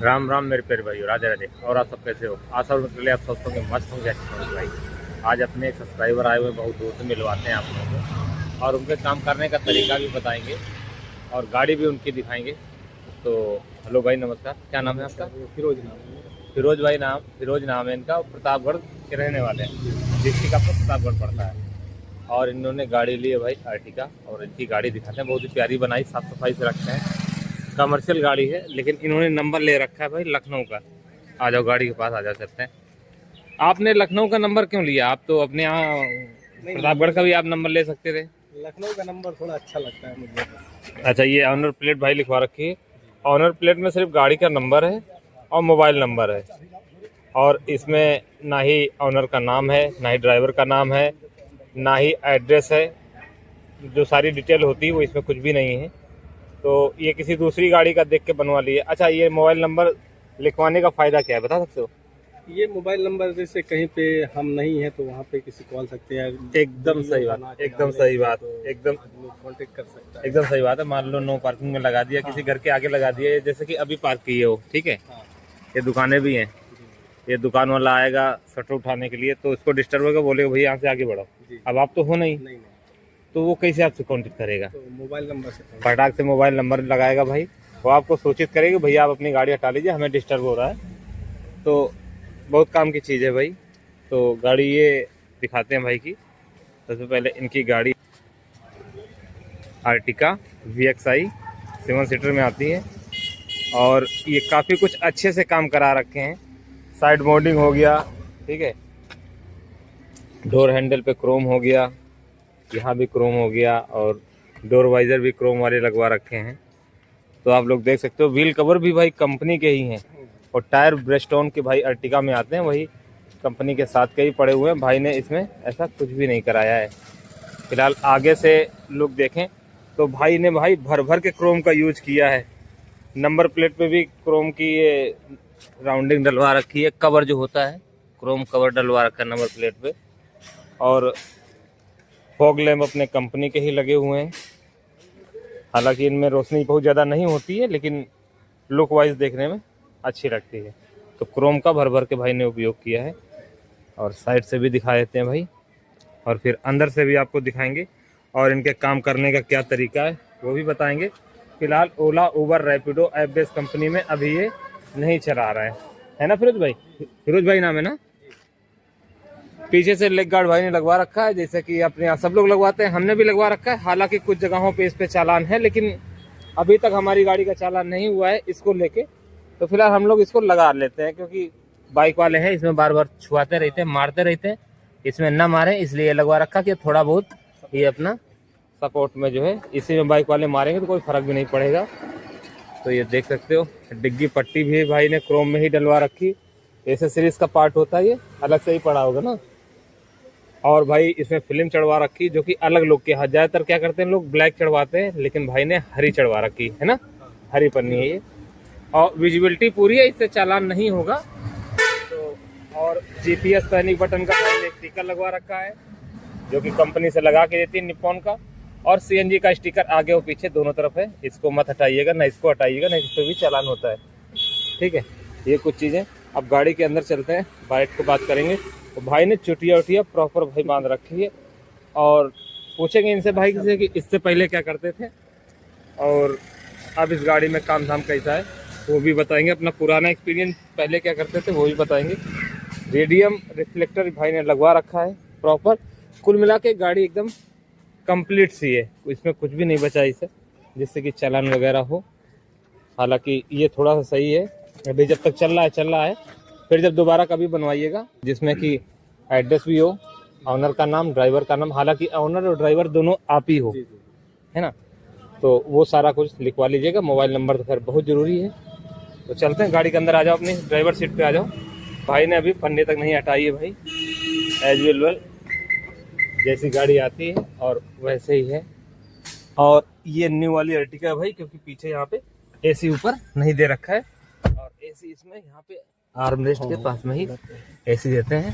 राम राम मेरे प्यारे भाई, राधे राधे। और आप सब कैसे हो? आशा और लिए आप सब होंगे मस्त होंगे, अच्छे होंगे भाई। आज अपने एक सब्सक्राइबर आए हुए बहुत दूर से, मिलवाते हैं आप लोगों को और उनके काम करने का तरीका भी बताएंगे और गाड़ी भी उनकी दिखाएंगे। तो हेलो भाई, नमस्कार। क्या नाम है आपका? फिरोज नाम है। फिरोज नाम है इनका। प्रतापगढ़ के रहने वाले हैं। डिस्ट्रिक्ट आपका प्रतापगढ़ पड़ता है। और इन्होंने गाड़ी ली है भाई आर्टिका, और इनकी गाड़ी दिखाते हैं। बहुत ही प्यारी बनाई, साफ़ सफाई से रखते हैं। कमर्शियल गाड़ी है, लेकिन इन्होंने नंबर ले रखा है भाई लखनऊ का। आ जाओ गाड़ी के पास, आ जा सकते हैं। आपने लखनऊ का नंबर क्यों लिया? आप तो अपने यहाँ नहीं, प्रतापगढ़ का भी आप नंबर ले सकते थे। लखनऊ का नंबर थोड़ा अच्छा लगता है मुझे। अच्छा, ये ऑनर प्लेट भाई लिखवा रखी है। ऑनर प्लेट में सिर्फ गाड़ी का नंबर है और मोबाइल नंबर है, और इसमें ना ही ऑनर का नाम है, ना ही ड्राइवर का नाम है, ना ही एड्रेस है। जो सारी डिटेल होती है वो इसमें कुछ भी नहीं है। तो ये किसी दूसरी गाड़ी का देख के बनवा लिए। अच्छा, ये मोबाइल नंबर लिखवाने का फ़ायदा क्या है, बता सकते हो? ये मोबाइल नंबर जैसे कहीं पे हम नहीं है तो वहाँ पे किसी कॉल सकते हैं। एकदम सही बात, एकदम सही बात, एकदम कांटेक्ट कर सकता है। एकदम सही बात है। मान लो नो पार्किंग में लगा दिया, किसी घर के आगे लगा दिया, जैसे कि अभी पार्क किए हो, ठीक है। हाँ, ये दुकानें भी हैं। ये दुकान वाला आएगा शटर उठाने के लिए, तो इसको डिस्टर्ब होगा, बोलेगा भैया यहाँ से आगे बढ़ो। जी। अब आप तो हो नहीं, नहीं, तो वो कैसे आपसे कॉन्टेक्ट करेगा? तो मोबाइल नंबर से फटाक से मोबाइल नंबर लगाएगा भाई। वो आपको सूचित करेगा भैया आप अपनी गाड़ी हटा लीजिए, हमें डिस्टर्ब हो रहा है। तो बहुत काम की चीज़ है भाई। तो गाड़ी ये दिखाते हैं भाई की। सबसे पहले इनकी गाड़ी आर्टिका VXI 7 सीटर में आती है, और ये काफ़ी कुछ अच्छे से काम करा रखे हैं। साइड मोल्डिंग हो गया, ठीक है। डोर हैंडल पे क्रोम हो गया, यहाँ भी क्रोम हो गया, और डोर वाइज़र भी क्रोम वाले लगवा रखे हैं। तो आप लोग देख सकते हो। व्हील कवर भी भाई कंपनी के ही हैं, और टायर ब्रिजस्टोन के भाई अर्टिगा में आते हैं, वही कंपनी के साथ के ही पड़े हुए हैं। भाई ने इसमें ऐसा कुछ भी नहीं कराया है। फिलहाल आगे से लुक देखें तो भाई ने भाई भर भर के क्रोम का यूज किया है। नंबर प्लेट पे भी क्रोम की ये राउंडिंग डलवा रखी है। कवर जो होता है, क्रोम कवर डलवा रखा है नंबर प्लेट पे। और फॉग लैम्प अपने कंपनी के ही लगे हुए हैं। हालांकि इनमें रोशनी बहुत ज़्यादा नहीं होती है, लेकिन लुक वाइज देखने में अच्छी लगती है। तो क्रोम का भर भर के भाई ने उपयोग किया है। और साइड से भी दिखा देते हैं भाई, और फिर अंदर से भी आपको दिखाएंगे, और इनके काम करने का क्या तरीका है वो भी बताएंगे। फिलहाल ओला, उबर, रैपिडो ऐप बेस्ड कंपनी में अभी ये नहीं चला रहा है ना फिरोज भाई? फिरोज भाई नाम है ना? पीछे से लेग गार्ड भाई ने लगवा रखा है, जैसे कि अपने यहाँ सब लोग लगवाते हैं, हमने भी लगवा रखा है। हालांकि कुछ जगहों पे इस पे चालान है, लेकिन अभी तक हमारी गाड़ी का चालान नहीं हुआ है इसको लेके। तो फिलहाल हम लोग इसको लगा लेते हैं, क्योंकि बाइक वाले हैं, इसमें बार बार छुआते रहते हैं, मारते रहते हैं। इसमें ना मारे इसलिए लगवा रखा कि थोड़ा बहुत ये अपना सपोर्ट में जो है, इसी में बाइक वाले मारेंगे तो कोई फर्क भी नहीं पड़ेगा। तो ये देख सकते हो, डिग्गी पट्टी भी भाई ने क्रोम में ही डलवा रखी। एसेसरीज का पार्ट होता है, ये अलग से ही पड़ा होगा ना। और भाई इसमें फिल्म चढ़वा रखी, जो कि अलग लुक के। ज़्यादातर क्या करते हैं लोग, ब्लैक चढ़वाते हैं, लेकिन भाई ने हरी चढ़वा रखी है ना। हरी पन्नी है ये, और विजिबिलिटी पूरी है, इससे चालान नहीं होगा। तो और GPS पैनिक बटन का भाई ने स्टिकर लगवा रखा है, जो कि कंपनी से लगा के देती है, निप्पॉन का। और CNG का स्टिकर आगे और पीछे दोनों तरफ है। इसको मत हटाइएगा, ना इसको हटाइएगा, ना इस पर भी चालान होता है, ठीक है। ये कुछ चीज़ें। अब गाड़ी के अंदर चलते हैं, बाइक को बात करेंगे। तो भाई ने चुटिया उटिया प्रॉपर भाई बांध रखी है, और पूछेंगे इनसे भाई से कि इससे पहले क्या करते थे, और अब इस गाड़ी में काम धाम कैसा है वो भी बताएंगे। अपना पुराना एक्सपीरियंस, पहले क्या करते थे वो भी बताएंगे। रेडियम रिफ्लेक्टर भाई ने लगवा रखा है प्रॉपर। कुल मिला के गाड़ी एकदम कंप्लीट सी है, इसमें कुछ भी नहीं बचा इसे जिससे कि चालान वगैरह हो। हालांकि ये थोड़ा सा सही है, अभी जब तक चल रहा है। फिर जब दोबारा कभी बनवाइएगा जिसमें कि एड्रेस भी हो, ऑनर का नाम, ड्राइवर का नाम, हालांकि ऑनर और ड्राइवर दोनों आप ही हो, है ना। तो वो सारा कुछ लिखवा लीजिएगा। मोबाइल नंबर तो खैर बहुत ज़रूरी है। तो चलते हैं गाड़ी के अंदर, आ जाओ, अपनी ड्राइवर सीट पे आ जाओ। भाई ने अभी पन्ने तक नहीं हटाई है भाई, एज यूजुअल जैसी गाड़ी आती है और वैसे ही है। और ये न्यू वाली अर्टिगा है भाई, क्योंकि पीछे यहाँ पे AC ऊपर नहीं दे रखा है, और AC इसमें यहाँ पे आर्मरेस्ट के पास में ही AC देते हैं।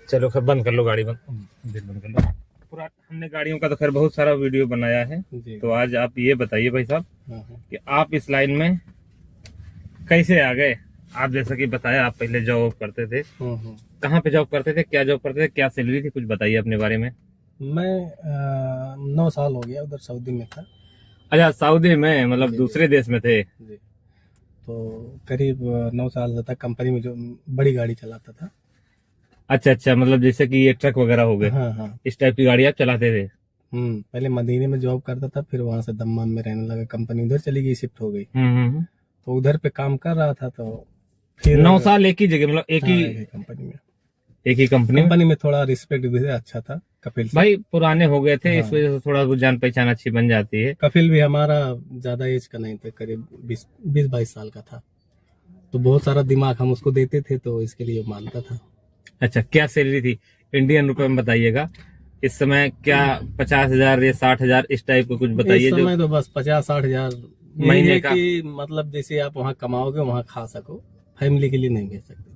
चलो खैर बंद कर लो गाड़ी, बंद कर लो। पूरा हमने गाड़ियों का तो खैर बहुत सारा वीडियो बनाया है। तो आज आप ये बताइए भाई साहब कि आप इस लाइन में कैसे आ गए आप? जैसा कि बताया आप पहले जॉब करते थे, कहाँ पे जॉब करते थे, क्या जॉब करते थे, क्या सैलरी थी, कुछ बताइए अपने बारे में। मैं 9 साल हो गया उधर सऊदी में था। अच्छा, सऊदी में, मतलब जी, दूसरे देश में थे। जी। तो करीब 9 साल तक कंपनी में जो बड़ी गाड़ी चलाता था। अच्छा अच्छा, मतलब जैसे कि ये ट्रक वगैरह हो गए, हाँ हाँ। इस टाइप की गाड़ी आप चलाते थे। पहले मदीने में जॉब करता था, फिर वहां से दम्माम में रहने लगा, कंपनी उधर चली गई, शिफ्ट हो गई। तो उधर पे काम कर रहा था, तो फिर 9 साल एक ही जगह, मतलब एक हाँ, ही एक ही कंपनी में। एक ही कंपनी में। कंपनी में थोड़ा रिस्पेक्ट भी अच्छा था कपिल से। भाई पुराने हो गए थे, इस हाँ। वजह से थोड़ा बहुत जान पहचान अच्छी बन जाती है। कपिल भी हमारा ज्यादा एज का नहीं था, करीब 20-22 साल का था। तो बहुत सारा दिमाग हम उसको देते थे, तो इसके लिए वो मानता था। अच्छा, क्या सैलरी थी इंडियन रुपए में बताइएगा इस समय? क्या 50,000 या 60,000 इस टाइप का कुछ बताइए इस जो समय तो बस 50-60 हजार महीने महीने का। की, मतलब जैसे आप वहाँ कमाओगे वहाँ खा सको, फैमिली के लिए नहीं भेज सकते थे।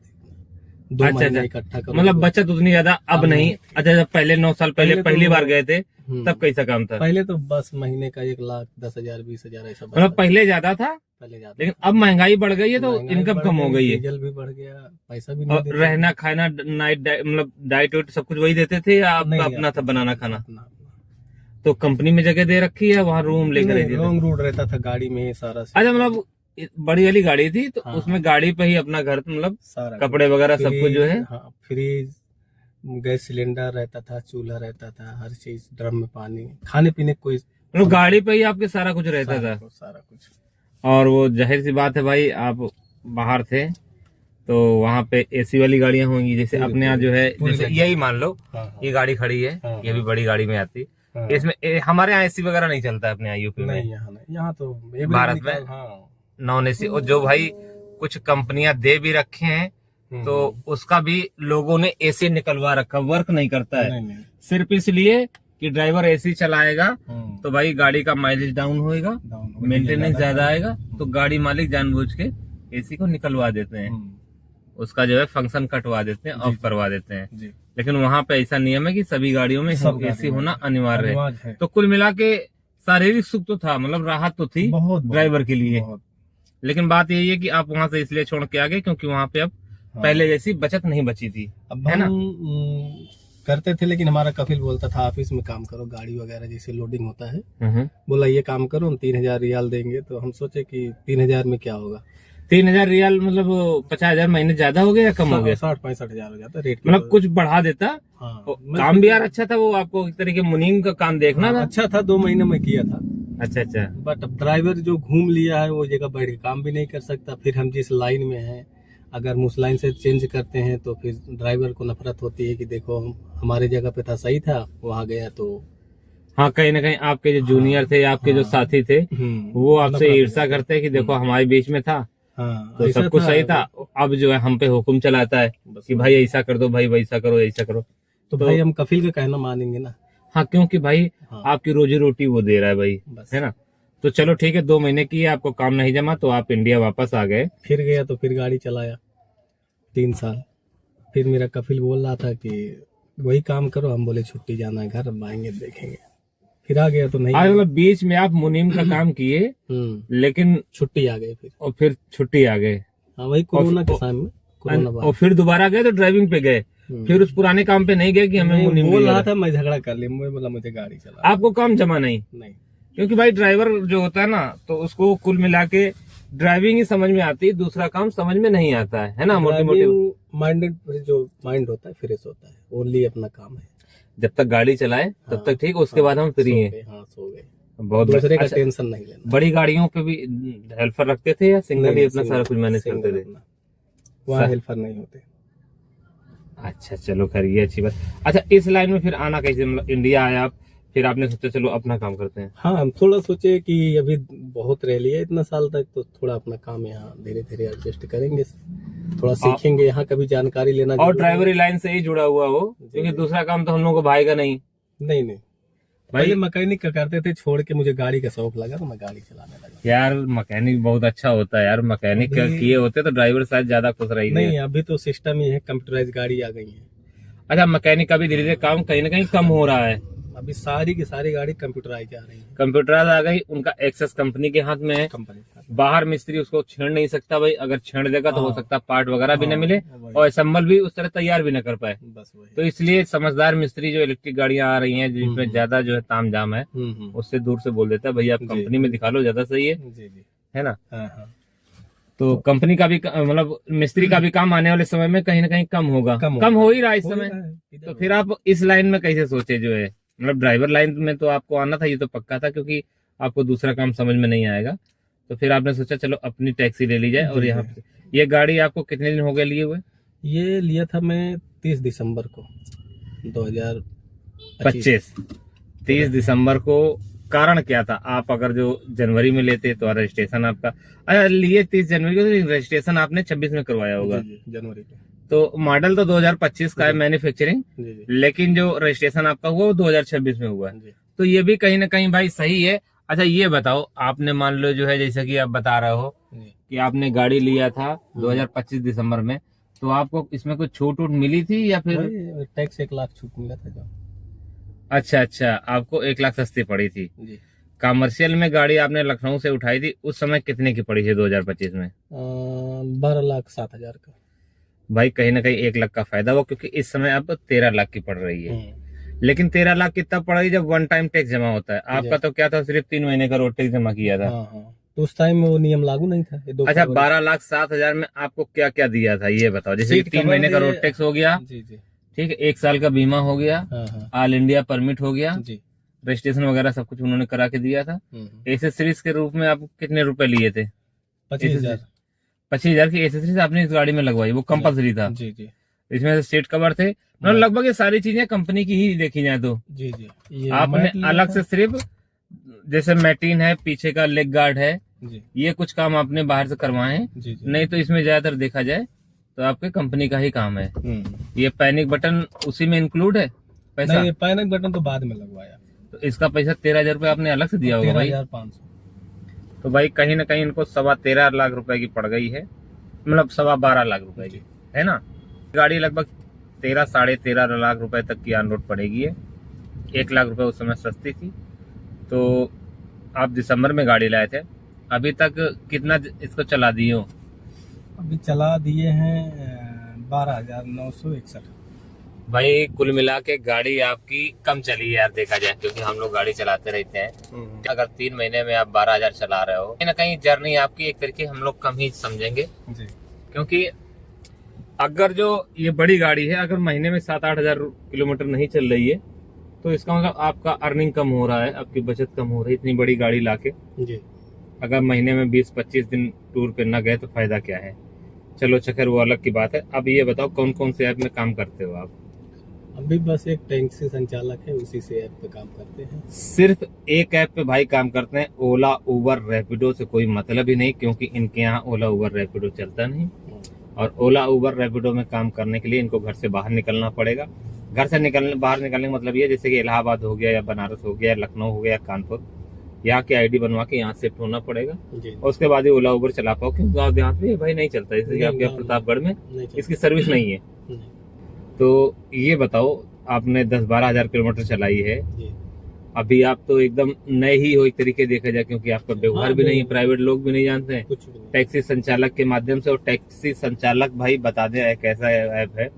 2 अच्छा महीना अच्छा, इकट्ठा करो। मतलब बचत उतनी ज्यादा अब अब नहीं। नहीं। अच्छा, जब पहले 9 साल पहले पहले तो- पहली बार गए थे हम्म, तब कैसा काम था? पहले तो बस महीने का 1,10,000 20,000 ऐसा मतलब बचता था। पहले ज्यादा था, पहले ज्यादा लेकिन था। अब महंगाई बढ़ गई है तो महंगाई इनकम बढ़ कम हो गई है। डीजल भी बढ़ गया, पैसा भी नहीं और देते। रहना खाना नाइट मतलब डाइट वाइट सब कुछ वही देते थे या आपका नहीं, अपना था बनाना खाना? अपना। तो कंपनी में जगह दे रखी है, वहाँ रूम लेकर नहीं, रहते थे? लॉन्ग रूट रहता था गाड़ी में सारा। अच्छा, मतलब बड़ी वाली गाड़ी थी तो हाँ। उसमें गाड़ी पे ही अपना घर, मतलब सारा कपड़े वगैरह सब कुछ जो है। हाँ, फ्रिज, गैस सिलेंडर रहता था, चूल्हा रहता था, हर चीज, ड्रम में पानी, खाने पीने कोई मतलब गाड़ी पे ही आपके सारा कुछ रहता था। सारा कुछ। और वो जाहिर सी बात है भाई, आप बाहर थे तो वहाँ पे एसी वाली गाड़ियां होंगी, जैसे अपने यहाँ जो है, पूरी जैसे लगी। यही मान लो हाँ, हाँ। ये गाड़ी खड़ी है, हाँ, ये भी बड़ी गाड़ी में आती। हाँ। इसमें हमारे यहाँ एसी वगैरह नहीं चलता है अपने यहाँ यूपी में, नहीं, यहाँ नहीं, यहाँ तो भारत में हाँ। Non AC. और जो भाई कुछ कंपनियां दे भी रखे हैं तो उसका भी लोगों ने एसी निकलवा रखा, वर्क नहीं करता है। नहीं। सिर्फ इसलिए कि ड्राइवर एसी चलाएगा तो भाई गाड़ी का माइलेज डाउन होएगा, मेंटेनेंस ज्यादा आएगा, तो गाड़ी मालिक जानबूझ के एसी को निकलवा देते हैं, उसका जो है फंक्शन कटवा देते हैं, ऑफ करवा देते हैं। लेकिन वहां पे ऐसा नियम है कि सभी गाड़ियों में एसी होना अनिवार्य है। तो कुल मिला के शारीरिक सुख तो था, मतलब राहत तो थी ड्राइवर के लिए। लेकिन बात यही है कि आप वहां से इसलिए छोड़ के आ गए क्योंकि वहां पे अब पहले जैसी बचत नहीं बची थी, है ना? करते थे, लेकिन हमारा कपिल बोलता था ऑफिस में काम करो, गाड़ी वगैरह जैसे लोडिंग होता है, बोला ये काम करो, हम 3,000 रियाल देंगे। तो हम सोचे कि 3,000 में क्या होगा। 3,000 रियाल मतलब 50,000 महीने ज्यादा हो गया या कम हो गया? 60-65 हजार हो जाता रेट, मतलब कुछ बढ़ा देता। हाँ, काम भी यार अच्छा था, वो आपको एक तरीके मुनीम का काम देखना था। अच्छा था, 2 महीने में किया था। अच्छा अच्छा, बट अब ड्राइवर जो घूम लिया है वो जगह बैठ के काम भी नहीं कर सकता। फिर हम जिस लाइन में हैं, अगर हम उस लाइन से चेंज करते हैं तो फिर ड्राइवर को नफरत होती है कि देखो हम हमारे जगह पे था, सही था, वहां गया तो। हाँ, कहीं ना कहीं आपके जो जूनियर थे, आपके जो साथी थे, वो आपसे ईर्ष्या करते हैं कि देखो हमारे बीच में था तो सब कुछ सही था, अब जो है हम पे हुक्म चलाता है कि भाई ऐसा कर दो, भाई वैसा करो, ऐसा करो। तो भाई हम कफिल का कहना मानेंगे ना। हाँ, क्योंकि भाई आपकी रोजी रोटी वो दे रहा है भाई, है ना? तो चलो ठीक है, 2 महीने की आपको काम नहीं जमा तो आप इंडिया वापस आ गए। फिर गया तो फिर गाड़ी चलाया 3 साल। फिर मेरा कपिल बोल रहा था कि वही काम करो, हम बोले छुट्टी जाना है घर, अब आएंगे देखेंगे। फिर आ गया तो नहीं। मतलब बीच में आप मुनीम का काम किए लेकिन छुट्टी आ गई फिर, और फिर छुट्टी आ गए। हाँ, वही कोरोना के समय में, कोरोना और फिर दोबारा गए तो ड्राइविंग पे गए, फिर उस पुराने काम पे नहीं गए कि हमें मुनीम बोल रहा था मैं झगड़ा कर लिया, मैं बोला मुझे गाड़ी चला। आपको काम जमा नहीं, क्योंकि भाई ड्राइवर जो होता है ना, तो उसको कुल मिला के ड्राइविंग ही समझ में आती है, दूसरा काम समझ में नहीं आता है ना? मोटी मोटी माइंडेड जो माइंड होता है फ्रेश होता है, ओनली अपना काम है। जब तक गाड़ी चलाए तब तक ठीक, उसके बाद हम फ्री हैं। हाँ, सो गए, बहुत दूसरे का टेंशन नहीं लेना। बड़ी गाड़ियों पे भी हेल्पर रखते थे या सिंगल ही अपना सारा कुछ मैनेज करते थे? वहाँ हेल्पर नहीं होते। अच्छा, चलो खैर ये अच्छी बात। अच्छा, इस लाइन में फिर आना कैसे? मतलब इंडिया आया आप, फिर आपने सोचा चलो अपना काम करते हैं। हाँ, हम थोड़ा सोचे कि अभी बहुत रह लिया इतना साल तक, तो थोड़ा अपना काम यहाँ धीरे धीरे एडजस्ट करेंगे, थोड़ा सीखेंगे, यहाँ का भी जानकारी लेना। और ड्राइवरी लाइन से ही जुड़ा हुआ हो, क्योंकि दूसरा काम तो हम लोग को भाएगा नहीं। नहीं भाई, मैकेनिक का करते थे, छोड़ के मुझे गाड़ी का शौक लगा तो मैं गाड़ी चलाने लगा। यार मैकेनिक बहुत अच्छा होता है यार, मैकेनिक किए होते तो ड्राइवर शायद ज्यादा खुश रही। नहीं, अभी तो सिस्टम ही है, कंप्यूटराइज गाड़ी आ गई है। अच्छा, मैकेनिक का भी धीरे धीरे काम कहीं ना कहीं कम हो रहा है। अभी सारी की सारी गाड़ी कंप्यूटराइज आ रही है, कंप्यूटराइज आ गई, उनका एक्सेस कंपनी के हाथ में है। कंपनी का। बाहर मिस्त्री उसको छेड़ नहीं सकता भाई, अगर छेड़ देगा तो हो हाँ। सकता है पार्ट वगैरह भी न हाँ, मिले वही। और असेंबल भी उस तरह तैयार भी न कर पाए। बस वही। तो इसलिए समझदार मिस्त्री जो इलेक्ट्रिक गाड़ियां आ रही हैं जिसमें ज्यादा जो है तामझाम है, उससे दूर से बोल देता है भैया आप जी। कंपनी में दिखा लो, ज्यादा सही है, जी जी। है ना। हाँ हाँ। तो कंपनी का भी मतलब मिस्त्री का भी काम आने वाले समय में कहीं ना कहीं कम होगा, कम हो ही रहा है इस समय। तो फिर आप इस लाइन में कैसे सोचे जो है, मतलब ड्राइवर लाइन में तो आपको आना था, ये तो पक्का था, क्योंकि आपको दूसरा काम समझ में नहीं आएगा। तो फिर आपने सोचा चलो अपनी टैक्सी ले ली जाए। और यहाँ पे ये गाड़ी आपको कितने दिन हो गए लिए हुए? ये लिया था मैं 30 दिसंबर को 2025। 30 दिसंबर को। कारण क्या था? आप अगर जो जनवरी में लेते तो रजिस्ट्रेशन आपका लिए 30 जनवरी को, तो रजिस्ट्रेशन आपने 26 में करवाया होगा। जी, जनवरी को। तो मॉडल तो 2025 का है मैन्युफैक्चरिंग, जी। लेकिन जो रजिस्ट्रेशन आपका हुआ वो 2026 में हुआ है। तो ये भी कहीं ना कहीं भाई सही है। अच्छा ये बताओ, आपने मान लो जो है जैसा कि आप बता रहे हो कि आपने गाड़ी लिया था 2025 दिसंबर में, तो आपको इसमें कोई छूट वूट मिली थी या फिर टैक्स 1 लाख छूट मिला था जो? अच्छा, आपको 1 लाख सस्ती पड़ी थी। जी। कमर्शियल में गाड़ी आपने लखनऊ से उठाई थी, उस समय कितने की पड़ी थी 2025 में? 12,07,000 का। भाई कहीं ना कहीं 1 लाख का फायदा हुआ, क्योंकि इस समय अब 13 लाख की पड़ रही है। लेकिन 13 लाख कितना पड़ रही जब वन टाइम टैक्स जमा होता है। आपका तो क्या था, सिर्फ 3 महीने का रोड टैक्स जमा किया था। तो उस टाइम वो नियम लागू नहीं था। अच्छा, 12,07,000 में आपको क्या क्या दिया था ये बताओ। जैसे 3 महीने का रोड टैक्स हो गया, जी जी, ठीक है, 1 साल का बीमा हो गया, ऑल इंडिया परमिट हो गया, जी, रजिस्ट्रेशन वगैरह सब कुछ उन्होंने करा के दिया था। एसेसरीज के रूप में आपको कितने रुपए लिए थे? 25,000। 25,000 की एसेसरीज आपने इस गाड़ी में लगवाई, वो कंपलसरी था। जी जी। इसमें से सीट कवर थे, मतलब लगभग ये सारी चीजें कंपनी की ही देखी जाए तो। जी जी। आपने अलग से सिर्फ जैसे मैटीन है, पीछे का लेग गार्ड है, ये कुछ काम आपने बाहर से करवाए हैं। नहीं तो इसमें ज्यादातर देखा जाए तो आपके कंपनी का ही काम है। ये पैनिक बटन उसी में इंक्लूड है पैसा? नहीं, पैनिक बटन तो बाद में लगवाया। तो इसका पैसा 13,000 रुपये आपने अलग से दिया होगा भाई। 13,500। तो भाई कहीं ना कहीं इनको 13.25 लाख रुपए की पड़ गई है, मतलब 12.25 लाख रुपए की, है ना। गाड़ी लगभग 13-13.5 लाख रुपए तक की ऑन रोड पड़ेगी है। 1 लाख रुपए उस समय सस्ती थी। तो आप दिसंबर में गाड़ी लाए थे, अभी तक कितना इसको चला दिए हो? अभी चला दिए हैं 12,961। भाई कुल मिला के गाड़ी आपकी कम चली है यार, देखा जाए, क्योंकि हम लोग गाड़ी चलाते रहते हैं। अगर 3 महीने में आप 12,000 चला रहे हो, कहीं ना कहीं जर्नी आपकी एक तरीके हम लोग कम ही समझेंगे। क्योंकि अगर जो ये बड़ी गाड़ी है, अगर महीने में 7-8 हजार किलोमीटर नहीं चल रही है, तो इसका मतलब आपका अर्निंग कम हो रहा है, आपकी बचत कम हो रही है। इतनी बड़ी गाड़ी लाके अगर महीने में 20-25 दिन टूर पे न गए तो फायदा क्या है। चलो चकर वो अलग की बात है। अब ये बताओ कौन कौन से ऐप में काम करते हो आप? अभी बस एक टैक्सी संचालक है, उसी से ऐप पे काम करते हैं। सिर्फ एक ऐप पे भाई काम करते हैं। ओला, उबर, रैपिडो से कोई मतलब ही नहीं, क्योंकि इनके यहाँ ओला, उबर, रैपिडो चलता नहीं। और ओला, उबर, रैपिडो में काम करने के लिए इनको घर से बाहर निकलना पड़ेगा। घर से बाहर निकलने का मतलब ये, जैसे कि इलाहाबाद हो गया या बनारस हो गया, लखनऊ हो गया, कानपुर, यहाँ की आईडी बनवा के यहाँ शिफ्ट होना पड़ेगा। और उसके बाद ही ओला, उबर चला पाओ, क्योंकि गाँव देहात में भाई नहीं चलता। जैसे आपके प्रतापगढ़ में इसकी सर्विस नहीं है। तो ये बताओ, आपने 10-12 हजार किलोमीटर चलाई है, अभी आप तो एकदम नए ही हो एक तरीके देखा जाए, क्योंकि आपका व्यवहार भी नहीं है, प्राइवेट लोग भी नहीं जानते हैं। टैक्सी संचालक के माध्यम से। और टैक्सी संचालक भाई बता दें, एक ऐसा ऐप है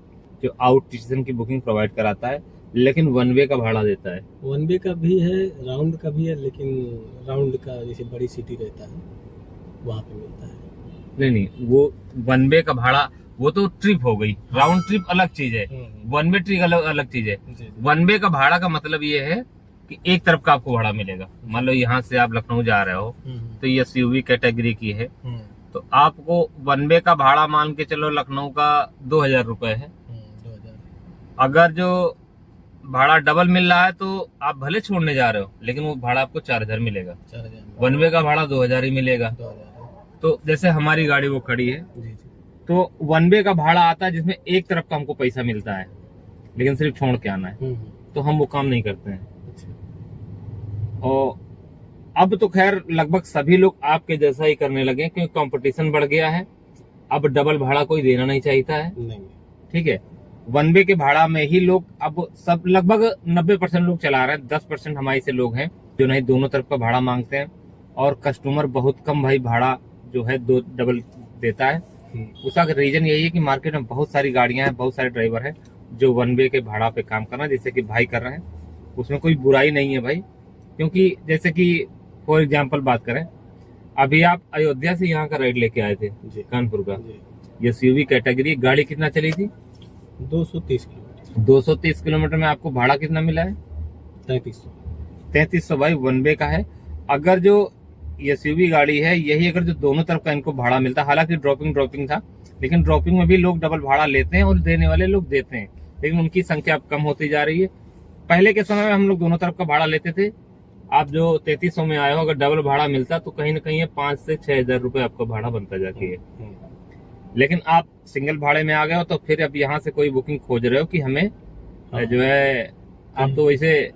जो आउट स्टेशन की बुकिंग प्रोवाइड कराता है, लेकिन वन वे का भाड़ा देता है। वन वे का भी है, राउंड का भी है, लेकिन राउंड का जैसे बड़ी सिटी रहता है वहाँ पे मिलता है। नहीं, वो वन वे का भाड़ा वो तो ट्रिप हो गई, राउंड ट्रिप अलग चीज है, वन वे ट्रिप अलग चीज है। वन वे का भाड़ा का मतलब ये है कि एक तरफ का आपको भाड़ा मिलेगा। मान लो यहाँ से आप लखनऊ जा रहे हो, तो ये एसयूवी कैटेगरी की है, तो आपको वन वे का भाड़ा मान के चलो लखनऊ का 2,000 रुपए है। अगर जो भाड़ा डबल मिल रहा है तो आप भले छोड़ने जा रहे हो, लेकिन वो भाड़ा आपको 4,000 मिलेगा। वन वे का भाड़ा 2,000 ही मिलेगा। तो जैसे हमारी गाड़ी वो खड़ी है, तो वन वे का भाड़ा आता है जिसमें एक तरफ का हमको पैसा मिलता है, लेकिन सिर्फ छोड़ के आना है। तो हम वो काम नहीं करते हैं। और अब तो खैर लगभग सभी लोग आपके जैसा ही करने लगे, क्योंकि कंपटीशन बढ़ गया है। अब डबल भाड़ा कोई देना नहीं चाहता है, ठीक है। वन वे के भाड़ा में ही लोग अब सब लगभग 90% लोग चला रहे हैं। 10% हमारे से लोग हैं जो नहीं दोनों तरफ का भाड़ा मांगते हैं, और कस्टमर बहुत कम भाई भाड़ा जो है दो डबल देता है। उसका रीजन यही है कि मार्केट में बहुत सारी गाड़ियां हैं, बहुत सारे ड्राइवर हैं जो वन वे के भाड़ा पे काम कर रहे हैं, जैसे कि भाई कर रहे हैं। उसमें कोई बुराई नहीं है भाई, क्योंकि जैसे कि फॉर एग्जाम्पल बात करें, अभी आप अयोध्या से यहाँ का राइड लेके आए थे कानपुर का, ये SUV कैटेगरी गाड़ी कितना चली थी? 230 किलोमीटर। 230 किलोमीटर में आपको भाड़ा कितना मिला है? 3300 भाई वन वे का है। अगर जो SUV गाड़ी है यही अगर जो दोनों तरफ का इनको भाड़ा मिलता, हालांकि ड्रॉपिंग था, लेकिन ड्रॉपिंग में भी लोग डबल भाड़ा लेते हैं और देने वाले लोग देते हैं, लेकिन उनकी संख्या अब कम होती जा रही है। पहले के समय में हम लोग दोनों तरफ का भाड़ा लेते थे। आप जो 3300 में आए हो, अगर डबल भाड़ा मिलता तो कहीं ना कहीं 5 से 6 हजार रुपए आपका भाड़ा बनता जाती है। लेकिन आप सिंगल भाड़े में आ गए हो, तो फिर अब यहाँ से कोई बुकिंग खोज रहे हो कि हमें जो है, आप तो वैसे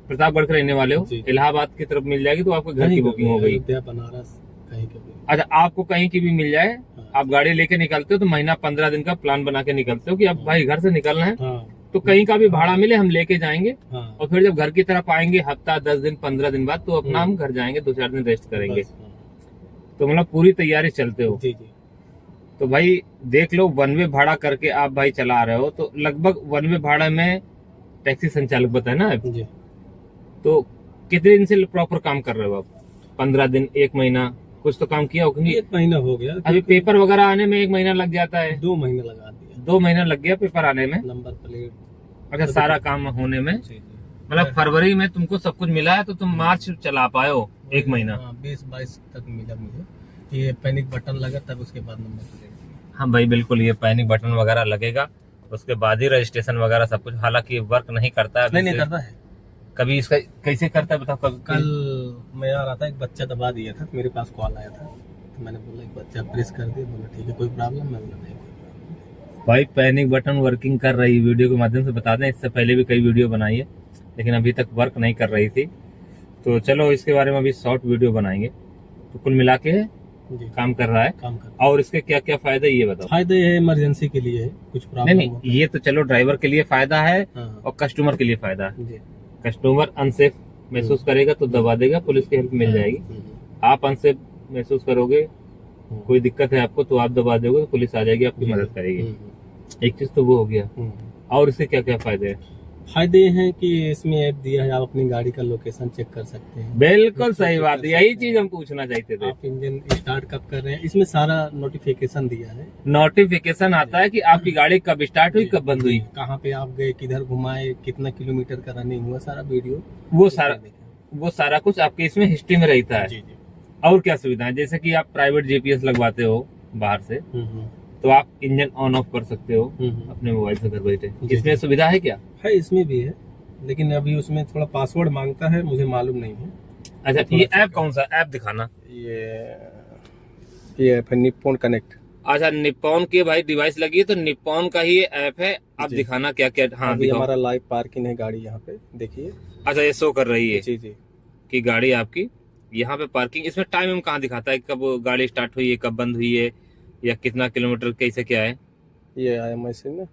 प्रतापगढ़ के रहने वाले हो, इलाहाबाद की तरफ मिल जाएगी तो आपको घर की बुकिंग हो गई। बनारस कहीं के भी। अच्छा, आपको कहीं की भी मिल जाए, आप गाड़ी लेके निकलते हो तो महीना 15 दिन का प्लान बना के निकलते हो कि अब भाई घर से निकलना है, तो कहीं का भी भाड़ा मिले हम लेके जाएंगे। और फिर जब घर की तरफ आएंगे हफ्ता 10 दिन 15 दिन बाद, तो अपना हम घर जाएंगे, 2-4 दिन रेस्ट करेंगे। तो मतलब पूरी तैयारी चलते हो। तो भाई देख लो, वन वे भाड़ा करके आप भाई चला रहे हो, तो लगभग वन वे भाड़ा में टैक्सी संचालक बताए ना आप, तो कितने दिन से प्रॉपर काम कर रहे हो आप? 15 दिन, 1 महीना, कुछ तो काम किया हो? क्योंकि 1 महीना हो गया। अभी पेपर वगैरह आने में 1 महीना लग जाता है। 2 महीने लगा दिया। 2 महीना लग गया पेपर आने में, नंबर प्लेट, अच्छा सारा काम होने में। मतलब फरवरी में तुमको सब कुछ मिला है, तो तुम मार्च चला पाए हो 1 महीना। 20-22 तक मिला मुझे। ये पैनिक बटन लगा तब उसके बाद नंबर प्लेट। हाँ भाई बिल्कुल, ये पैनिक बटन वगैरह लगेगा, उसके बाद ही रजिस्ट्रेशन वगैरह सब कुछ। हालांकि वर्क नहीं करता है, नहीं करता है। कभी इसका कैसे करता है बताओ? कल मैं आ रहा था, एक बच्चा दबा दिया था, मेरे पास कॉल आया था, तो मैंने बोला एक बच्चा प्रेस कर दिया। बोला ठीक है, कोई प्रॉब्लम? मैं बोला नहीं कोई प्रॉब्लम। भाई पैनिक बटन वर्किंग कर रही, वीडियो के माध्यम से बता दें, इससे पहले भी कई वीडियो बनाई है, लेकिन अभी तक वर्क नहीं कर रही थी। तो चलो इसके बारे में अभी शॉर्ट वीडियो बनाएंगे। तो कुल मिला के काम कर रहा है। और इसके क्या क्या फायदे ये बताओ? फायदे है इमरजेंसी के लिए है, कुछ प्रॉब्लम नहीं, ये तो चलो ड्राइवर के लिए फायदा है और कस्टमर के लिए फायदा है। कस्टमर अनसेफ महसूस करेगा तो दबा देगा, पुलिस की हेल्प मिल जाएगी। आप अनसेफ महसूस करोगे, कोई दिक्कत है आपको, तो आप दबा दोगे तो पुलिस आ जाएगी, आपकी मदद करेगी। एक चीज तो वो हो गया। और इससे क्या क्या फायदे हैं? फायदे हैं कि इसमें ऐप दिया है, आप अपनी गाड़ी का लोकेशन चेक कर सकते हैं। बिल्कुल सही बात है, यही चीज हम पूछना चाहते थे। आप इंजन स्टार्ट कब कर रहे हैं, इसमें सारा नोटिफिकेशन दिया है। नोटिफिकेशन आता है कि आपकी गाड़ी कब स्टार्ट हुई, कब बंद हुई, कहाँ पे आप गए, किधर घुमाए, कितना किलोमीटर का रनिंग हुआ, सारा वीडियो वो सारा कुछ आपके इसमें हिस्ट्री में रहता है। और क्या सुविधा है? जैसे कि आप प्राइवेट GPS लगवाते हो बाहर से, तो आप इंजन ऑन ऑफ कर सकते हो अपने मोबाइल से घर बैठे। इसमें सुविधा है क्या? है, इसमें भी है, लेकिन अभी उसमें थोड़ा पासवर्ड मांगता है, मुझे मालूम नहीं है। अच्छा, ये ऐप कौन सा ऐप दिखाना? ये ऐप है निप्पॉन कनेक्ट। अच्छा, निप्पॉन के भाई डिवाइस लगी है, तो निप्पॉन का ही ऐप है। आप दिखाना क्या क्या। हाँ, अभी हमारा लाइव पार्किंग है, गाड़ी यहाँ पे देखिए। अच्छा, ये शो कर रही है जी कि गाड़ी आपकी यहाँ पे पार्किंग। इसमें टाइम कहाँ दिखाता है, कब गाड़ी स्टार्ट हुई है, कब बंद हुई है, या कितना किलोमीटर, कैसे क्या है? ये आया मैसेज में।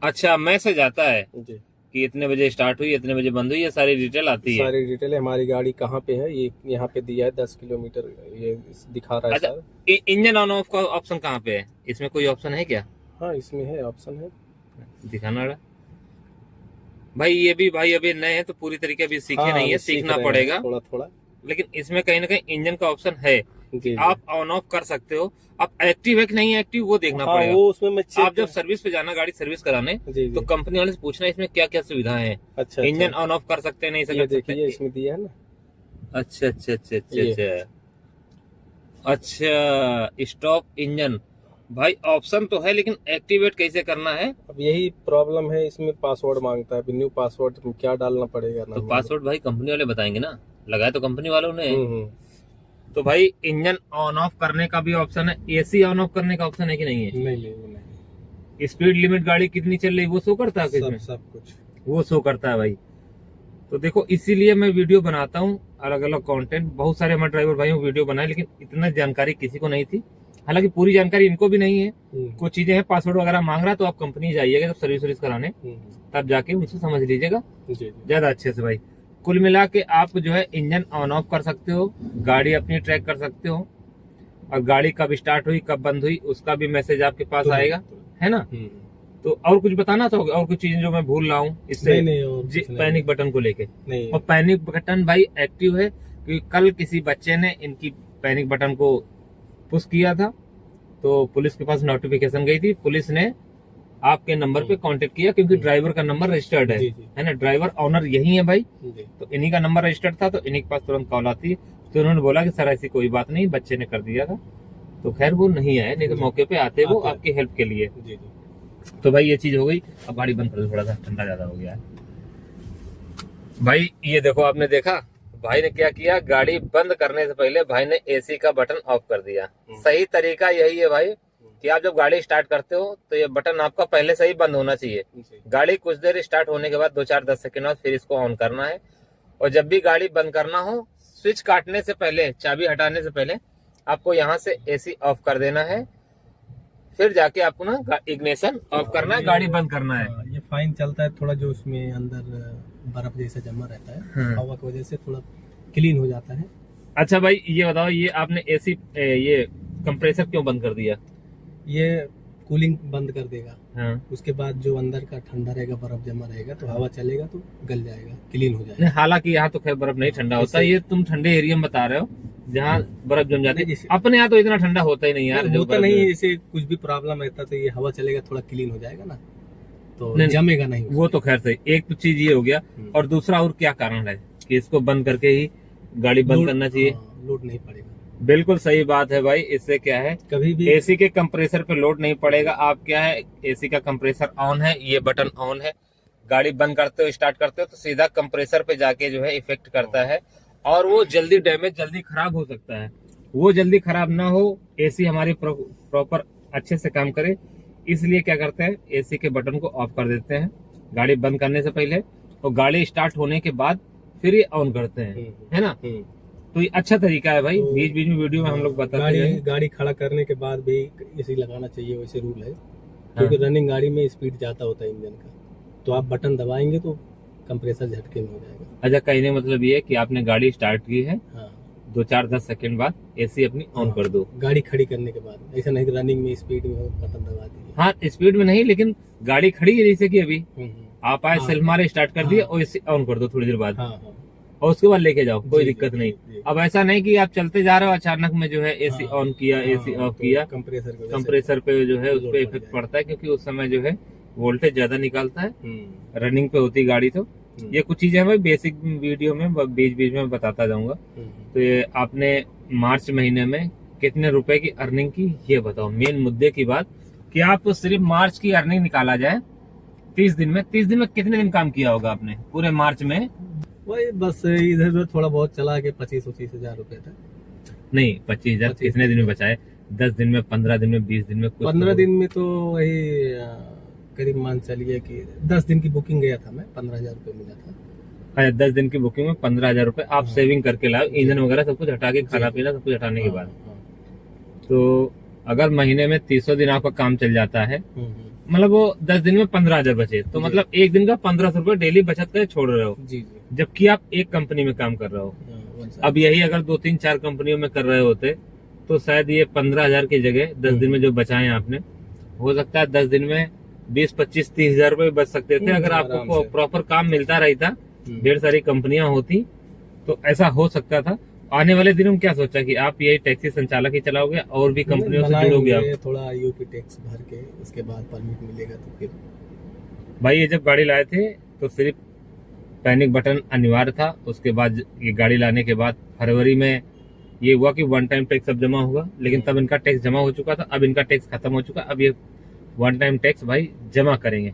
अच्छा, मैसेज आता है जी कि इतने बजे स्टार्ट हुई, इतने बजे बंद हुई, ये सारी डिटेल आती है। सारी डिटेल है, हमारी गाड़ी कहाँ पे है, ये यहाँ पे दिया है 10 किलोमीटर, ये दिखा रहा है। अच्छा, इंजन ऑन ऑफ का ऑप्शन कहाँ पे है? इसमें कोई ऑप्शन है क्या? हाँ, इसमें है, ऑप्शन है, दिखाना रहा भाई। ये भी भाई अभी नए हैं, तो पूरी तरीके अभी सीखे नहीं है, सीखना पड़ेगा थोड़ा। लेकिन इसमें कहीं ना कहीं इंजन का ऑप्शन है, आप ऑन ऑफ कर सकते हो। आप एक्टिव है कि नहीं एक्टिव वो देखना पड़ेगा। वो उसमें मैं आप जब सर्विस पे जाना, गाड़ी सर्विस कराने, तो कंपनी वाले से पूछना इसमें क्या क्या सुविधाएं हैं। अच्छा, इंजन ऑन ऑफ कर सकते हैं, नहीं कर सकते, इसमें दिया है ना। अच्छा अच्छा अच्छा अच्छा अच्छा अच्छा, स्टॉप इंजन भाई ऑप्शन तो है, लेकिन एक्टिवेट कैसे करना है? अब यही प्रॉब्लम है, इसमें पासवर्ड मांगता है। न्यू पासवर्ड क्या डालना पड़ेगा ना? तो पासवर्ड भाई कंपनी वाले बताएंगे ना, लगाए तो कंपनी वालों ने। तो भाई इंजन ऑन ऑफ करने का भी ऑप्शन है, AC ऑन ऑफ करने का ऑप्शन है कि नहीं है? नहीं। स्पीड लिमिट गाड़ी कितनी चल रही वो शो करता है, सब कुछ वो शो करता है भाई। तो देखो, इसीलिए मैं वीडियो बनाता हूँ, अलग अलग कंटेंट। बहुत सारे हमारे ड्राइवर भाइयों वीडियो बनाए, लेकिन इतना जानकारी किसी को नहीं थी। हालांकि पूरी जानकारी इनको भी नहीं है, हम्म, कुछ चीजें हैं, पासवर्ड वगैरह मांग रहा है, तो आप कंपनी जाइएगा जब सर्विस कराने, हम्म, तब जाके उनसे समझ लीजिएगा जी जी ज्यादा अच्छे से भाई। कुल मिला के आप जो है इंजन ऑन ऑफ कर सकते हो, गाड़ी अपनी ट्रैक कर सकते हो, और गाड़ी कब स्टार्ट हुई कब बंद हुई उसका भी मैसेज आपके पास आएगा, है ना। तो और कुछ बताना चाहोगे, और कुछ चीजें जो मैं भूल रहा हूँ इससे? नहीं नहीं, और कुछ नहीं। पैनिक बटन को लेके, नहीं, और पैनिक बटन भाई एक्टिव है, क्योंकि कल किसी बच्चे ने इनकी पैनिक बटन को पुश किया था, तो पुलिस के पास नोटिफिकेशन गई थी, पुलिस ने आपके नंबर पे कांटेक्ट किया, क्योंकि ड्राइवर का नंबर रजिस्टर्ड जी, जी। है ना, ड्राइवर ऑनर यही है भाई, जी तो इन्हीं का नंबर रजिस्टर्ड था, तो इन्हीं के पास तुरंत कॉल आती है। तो उन्होंने बोला कि सर ऐसी कोई बात नहीं, बच्चे ने कर दिया था, तो खैर वो नहीं आए, नहीं तो मौके पे आते वो आपकी हेल्प के लिए। जी जी। तो भाई ये चीज हो गई। अब गाड़ी बंद कर दो, थोड़ा सा ठंडा ज्यादा हो गया है भाई। ये देखो, आपने देखा भाई ने क्या किया, गाड़ी बंद करने से पहले भाई ने एसी का बटन ऑफ कर दिया। सही तरीका यही है भाई कि आप जब गाड़ी स्टार्ट करते हो तो ये बटन आपका पहले से ही बंद होना चाहिए। गाड़ी कुछ देर स्टार्ट होने के बाद 2-4-10 सेकंड बाद फिर इसको ऑन करना है, और जब भी गाड़ी बंद करना हो, स्विच काटने से पहले, चाबी हटाने से पहले आपको यहाँ से एसी ऑफ कर देना है, फिर जाके आपको ना इग्निशन ऑफ करना है, गाड़ी बंद करना है। ये फाइन चलता है थोड़ा, जो उसमें अंदर बर्फ जैसा जमा रहता है, हवा की वजह से थोड़ा क्लीन हो जाता है। अच्छा भाई ये बताओ, ये आपने एसी ये कंप्रेसर क्यों बंद कर दिया? ये कूलिंग बंद कर देगा, हाँ। उसके बाद जो अंदर का ठंडा रहेगा, बर्फ जमा रहेगा, तो हवा चलेगा तो गल जाएगा, क्लीन हो जाएगा। नहीं, हालांकि यहाँ तो खैर बर्फ नहीं ठंडा होता, ये तुम ठंडे एरिया में बता रहे हो जहाँ बर्फ जम जाती है, अपने यहाँ तो इतना ठंडा होता ही नहीं यार। जो होता नहीं, इसे कुछ भी प्रॉब्लम रहता तो ये हवा चलेगा, थोड़ा क्लीन हो जाएगा ना, तो जमेगा नहीं। वो तो खैर सही, एक तो चीज ये हो गया, और दूसरा और क्या कारण है कि इसको बंद करके ही गाड़ी बंद करना चाहिए? लोड नहीं पड़ेगा। बिल्कुल सही बात है भाई, इससे क्या है कभी भी एसी के कंप्रेसर पे लोड नहीं पड़ेगा। आप क्या है, एसी का कंप्रेसर ऑन है, ये बटन ऑन है, गाड़ी बंद करते हो स्टार्ट करते हो तो सीधा कंप्रेसर पे जाके जो है इफेक्ट करता है, और वो जल्दी डैमेज, जल्दी खराब हो सकता है। वो जल्दी खराब ना हो, एसी हमारी प्रॉपर अच्छे से काम करे, इसलिए क्या करते हैं, एसी के बटन को ऑफ कर देते हैं गाड़ी बंद करने से पहले, और गाड़ी स्टार्ट होने के बाद फिर ये ऑन करते हैं, है ना। तो ये अच्छा तरीका है भाई, तो बीच बीच में वीडियो में हम लोग बताते हैं। गाड़ी खड़ा करने के बाद भी एसी लगाना चाहिए, वैसे रूल है, क्योंकि रनिंग गाड़ी में स्पीड ज्यादा होता है इंजन का, तो आप बटन दबाएंगे तो कंप्रेसर झटके में हो जाएगा। अच्छा, कहने मतलब ये है कि आपने गाड़ी स्टार्ट की है, हाँ, 2-4-10 सेकंड बाद एसी अपनी ऑन कर दो, गाड़ी खड़ी करने के बाद। ऐसा नहीं कि रनिंग में स्पीड में हो बटन दबा दीजिए। हाँ स्पीड में नहीं, लेकिन गाड़ी खड़ी है जैसे कि अभी आप आए, सेल्फ मारे, स्टार्ट कर दिया और इसे ऑन कर दो थोड़ी देर बाद, और उसके बाद लेके जाओ, कोई दिक्कत नहीं। अब ऐसा नहीं कि आप चलते जा रहे हो, अचानक में जो है एसी ऑन किया, एसी ऑफ किया, कंप्रेसर पे जो है उस पर इफेक्ट पड़ता है, क्योंकि उस समय जो है वोल्टेज ज्यादा निकालता है, रनिंग पे होती गाड़ी। तो ये कुछ चीजें मैं बेसिक वीडियो में बीच बीच में बताता जाऊंगा। तो ये आपने मार्च महीने में कितने रुपए की अर्निंग की, ये बताओ, मेन मुद्दे की बात, कि आप सिर्फ मार्च की अर्निंग निकाला जाए 30 दिन में, 30 दिन में कितने दिन काम किया होगा आपने पूरे मार्च में? वही बस इधर उधर थोड़ा बहुत चला के 25-25 हजार रुपए था। नहीं, 25,000 कितने दिन में बचाए? 10 दिन में, 15 दिन में, 20 दिन में? 15 दिन में तो वही करीब मान चलिए कि 10 दिन की बुकिंग गया था मैं, 15,000 रुपए मिला था। अच्छा, 10 दिन की बुकिंग में 15,000 रुपए आप सेविंग करके लाओ, इंजन वगैरह सब कुछ हटा के, खाना पीना सब कुछ हटाने के बाद। तो अगर महीने में 300 दिन आपका काम चल जाता है, मतलब वो 10 दिन में 15,000 बचे, तो मतलब एक दिन का 1,500 रुपए डेली बचत कर छोड़ रहे हो, जबकि आप एक कंपनी में काम कर रहे हो। अब यही अगर 2-3-4 कंपनियों में कर रहे होते तो शायद ये 15,000 की जगह 10 दिन में जो बचाए आपने, हो सकता है 10 दिन में 20-25-30 हजार रुपए बच सकते थे, अगर आपको प्रॉपर काम मिलता रहता, ढेर सारी कंपनियां होती, तो ऐसा हो सकता था। आने वाले दिनों में क्या सोचा कि आप यही टैक्सी संचालक ही चलाओगे और भी कंपनियों से जुड़ोगे आप? थोड़ा यूपी टैक्स भर के उसके बाद परमिट मिलेगा तो फिर। भाई ये जब गाड़ी लाए थे तो सिर्फ पैनिक बटन अनिवार्य था, उसके बाद ये गाड़ी लाने के बाद फरवरी में ये हुआ कि वन टाइम टैक्स अब जमा हुआ, लेकिन तब इनका टैक्स जमा हो चुका था, अब इनका टैक्स खत्म हो चुका, अब ये वन टाइम टैक्स भाई जमा करेंगे।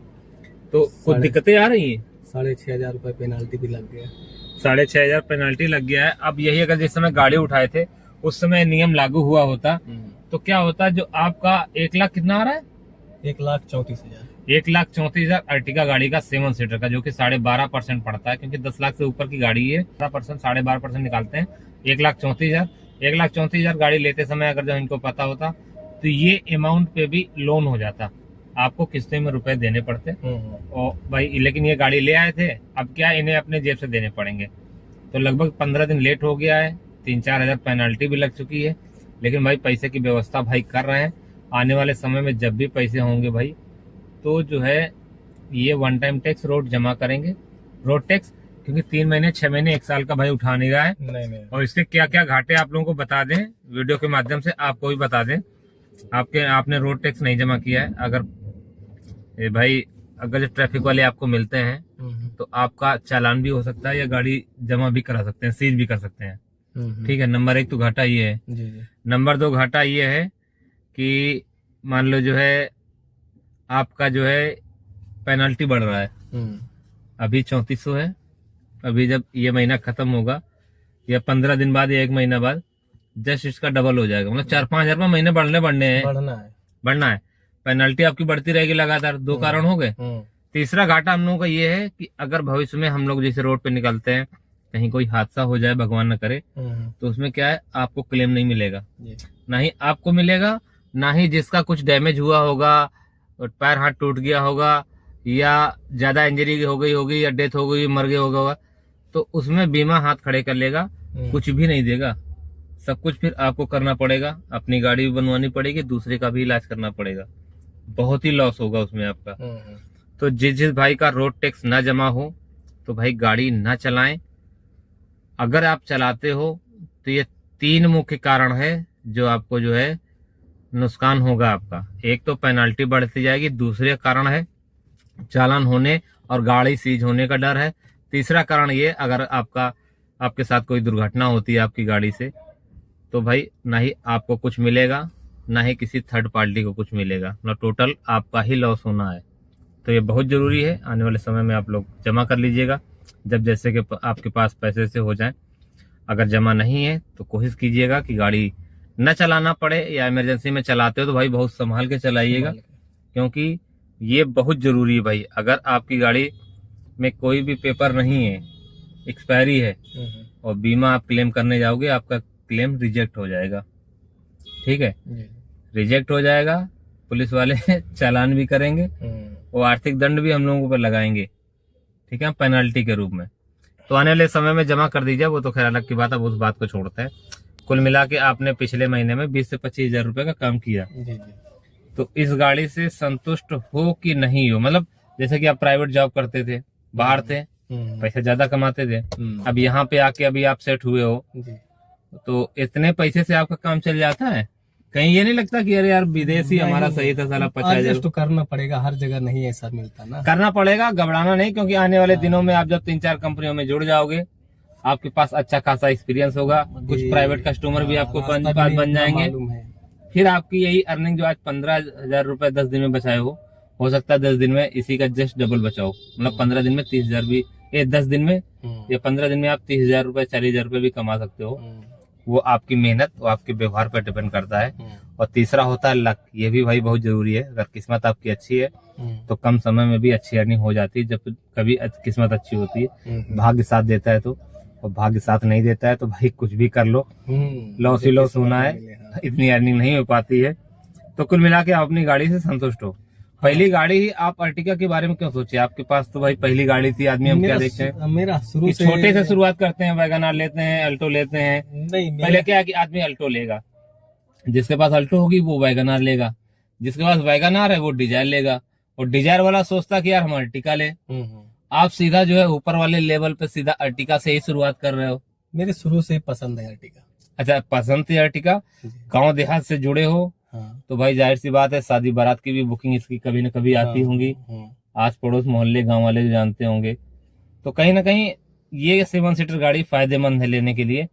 तो कुछ दिक्कतें आ रही हैं। 6,500 रुपए पेनाल्टी भी लग गया। 6,500 पेनाल्टी लग गया है। अब यही अगर जिस समय गाड़ी उठाए थे उस समय नियम लागू हुआ होता तो क्या होता, जो आपका 1 लाख कितना आ रहा है? 1,34,000। 1,34,000 अर्टिगा गाड़ी का 7 सीटर का, जो कि 12.5% पड़ता है, क्योंकि 10 लाख से ऊपर की गाड़ी है, 12%, 12.5% निकालते हैं। 1,34,000 गाड़ी लेते समय अगर जब इनको पता होता तो ये अमाउंट पे भी लोन हो जाता, आपको किस्तें में रुपए देने पड़ते। और भाई लेकिन ये गाड़ी ले आए थे, अब क्या इन्हें अपने जेब से देने पड़ेंगे। तो लगभग 15 दिन लेट हो गया है, 3-4 हज़ार पेनल्टी भी लग चुकी है, लेकिन भाई पैसे की व्यवस्था भाई कर रहे हैं। आने वाले समय में जब भी पैसे होंगे भाई, तो जो है ये वन टाइम टैक्स रोड जमा करेंगे, रोड टैक्स, क्योंकि 3 महीने 6 महीने 1 साल का भाई उठा नहीं रहा है। नहीं। और इसके क्या क्या घाटे आप लोगों को बता दें, वीडियो के माध्यम से आपको भी बता दें। आपने रोड टैक्स नहीं जमा किया है, अगर जो ट्रैफिक वाले आपको मिलते हैं तो आपका चालान भी हो सकता है, या गाड़ी जमा भी करा सकते हैं, सीज भी कर सकते हैं। ठीक है, नंबर 1 तो घाटा ये है। नंबर 2 घाटा ये है कि मान लो जो है आपका जो है पेनल्टी बढ़ रहा है, अभी 3400 है, अभी जब ये महीना खत्म होगा या 15 दिन बाद या 1 महीना बाद जस्ट इसका डबल हो जाएगा, मतलब 4-5 हजार रुपये महीने बढ़ना है। पेनल्टी आपकी बढ़ती रहेगी लगातार। 2 कारण हो गए। तीसरा घाटा हम लोगों का ये है कि अगर भविष्य में हम लोग जैसे रोड पे निकलते हैं, कहीं कोई हादसा हो जाए, भगवान न करे, तो उसमें क्या है, आपको क्लेम नहीं मिलेगा, ना ही आपको मिलेगा, ना ही जिसका कुछ डैमेज हुआ होगा, पैर हाथ टूट गया होगा, या ज्यादा इंजरी हो गई होगी, या डेथ हो गई, मर गया होगा, तो उसमें बीमा हाथ खड़े कर लेगा, कुछ भी नहीं देगा। सब कुछ फिर आपको करना पड़ेगा, अपनी गाड़ी भी बनवानी पड़ेगी, दूसरे का भी इलाज करना पड़ेगा, बहुत ही लॉस होगा उसमें आपका। तो जिस भाई का रोड टैक्स ना जमा हो, तो भाई गाड़ी ना चलाएं। अगर आप चलाते हो तो ये 3 मुख्य कारण है जो आपको जो है नुकसान होगा आपका। एक तो पेनल्टी बढ़ती जाएगी, दूसरे कारण है चालान होने और गाड़ी सीज होने का डर है। तीसरा कारण ये, अगर आपके साथ कोई दुर्घटना होती है आपकी गाड़ी से, तो भाई ना ही आपको कुछ मिलेगा, ना ही किसी थर्ड पार्टी को कुछ मिलेगा, ना टोटल आपका ही लॉस होना है। तो ये बहुत जरूरी है, आने वाले समय में आप लोग जमा कर लीजिएगा, जब जैसे कि आपके पास पैसे से हो जाए। अगर जमा नहीं है तो कोशिश कीजिएगा कि गाड़ी न चलाना पड़े, या इमरजेंसी में चलाते हो तो भाई बहुत संभाल के चलाइएगा, क्योंकि ये बहुत जरूरी है भाई। अगर आपकी गाड़ी में कोई भी पेपर नहीं है, एक्सपायरी है, और बीमा आप क्लेम करने जाओगे, आपका क्लेम रिजेक्ट हो जाएगा। ठीक है, रिजेक्ट हो जाएगा, पुलिस वाले चालान भी करेंगे और आर्थिक दंड भी हम लोगों पर लगाएंगे, ठीक है, पेनल्टी के रूप में। तो आने वाले समय में जमा कर दीजिए, वो तो खैर अलग की बात है, वो उस बात को छोड़ते हैं। कुल मिला के आपने पिछले महीने में 20 से 25 हजार रुपए का काम किया, तो इस गाड़ी से संतुष्ट हो कि नहीं हो? मतलब जैसे कि आप प्राइवेट जॉब करते थे, बाहर थे, पैसे ज्यादा कमाते थे, अब यहाँ पे आके अभी आप सेट हुए हो, तो इतने पैसे से आपका काम चल जाता है? कहीं ये नहीं लगता कि अरे यार विदेश ही हमारा सही था, साला 50,000 तो करना पड़ेगा, हर जगह नहीं ऐसा मिलता ना। करना पड़ेगा, घबराना नहीं, क्योंकि आने वाले दिनों में आप जब 3-4 कंपनियों में जुड़ जाओगे, आपके पास अच्छा खासा एक्सपीरियंस होगा, कुछ प्राइवेट कस्टमर भी आपको बन जाएंगे, फिर आपकी यही अर्निंग जो आज 15,000 रुपए 10 दिन में बचाए हो सकता है 10 दिन में इसी का जस्ट डबल बचाओ, मतलब 15 दिन में 30,000 भी, 10 दिन में या 15 दिन में आप 30,000 रुपए 40,000 रुपए भी कमा सकते हो। वो आपकी मेहनत, वो आपके व्यवहार पर डिपेंड करता है। और तीसरा होता है लक, ये भी भाई बहुत जरूरी है। अगर किस्मत आपकी अच्छी है तो कम समय में भी अच्छी अर्निंग हो जाती है, जब कभी किस्मत अच्छी होती है, भाग्य साथ देता है तो, और भाग्य साथ नहीं देता है तो भाई कुछ भी कर लो, लॉस ही लॉस होना है, इतनी अर्निंग नहीं हो पाती है। तो कुल मिला के आप अपनी गाड़ी से संतुष्ट हो। पहली गाड़ी ही आप अर्टिगा के बारे में क्यों सोचे? आपके पास तो भाई पहली गाड़ी थी, आदमी हम क्या देखते हैं, मेरा शुरू से छोटे से शुरुआत करते हैं, वैगनआर लेते हैं, अल्टो लेते हैं। पहले क्या है कि आदमी अल्टो लेगा, जिसके पास अल्टो होगी वो वैगनआर लेगा, जिसके पास वैगनआर है वो डिजायर लेगा, और डिजायर वाला सोचता कि यार हम अर्टिगा ले। आप सीधा जो है ऊपर वाले लेवल पे सीधा अर्टिगा से ही शुरुआत कर रहे हो। मेरे शुरू से पसंद है अर्टिगा। अच्छा, पसंद थी अर्टिगा, गाँव देहात से जुड़े हो, तो भाई जाहिर सी बात है शादी बारात की भी बुकिंग इसकी कभी न कभी आती होंगी, आस पड़ोस मोहल्ले गांव वाले जो जानते होंगे। तो कहीं ना कहीं ये 7 सीटर गाड़ी फायदेमंद है लेने के लिए,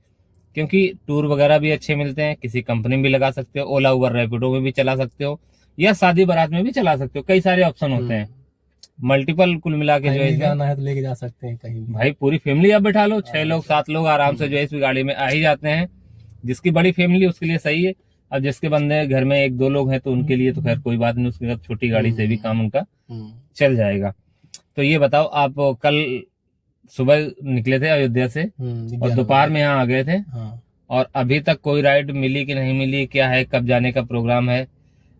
क्योंकि टूर वगैरह भी अच्छे मिलते हैं, किसी कंपनी में भी लगा सकते हो, ओला उबर रैपिडो में भी चला सकते हो, या शादी बारात में भी चला सकते हो, कई सारे ऑप्शन होते हैं, मल्टीपल। कुल मिला के जो है जाना है तो लेके जा सकते हैं कहीं, भाई पूरी फैमिली आप बैठा लो, 6 लोग 7 लोग आराम से जो है इस गाड़ी में आ ही जाते हैं। जिसकी बड़ी फैमिली उसके लिए सही है, अब जिसके बंदे घर में 1-2 लोग हैं तो उनके लिए तो खैर कोई बात नहीं, उसके साथ छोटी गाड़ी से भी काम उनका चल जाएगा। तो ये बताओ, आप कल सुबह निकले थे अयोध्या से और दोपहर में यहाँ आ गए थे, और अभी तक कोई राइड मिली कि नहीं मिली, क्या है, कब जाने का प्रोग्राम है,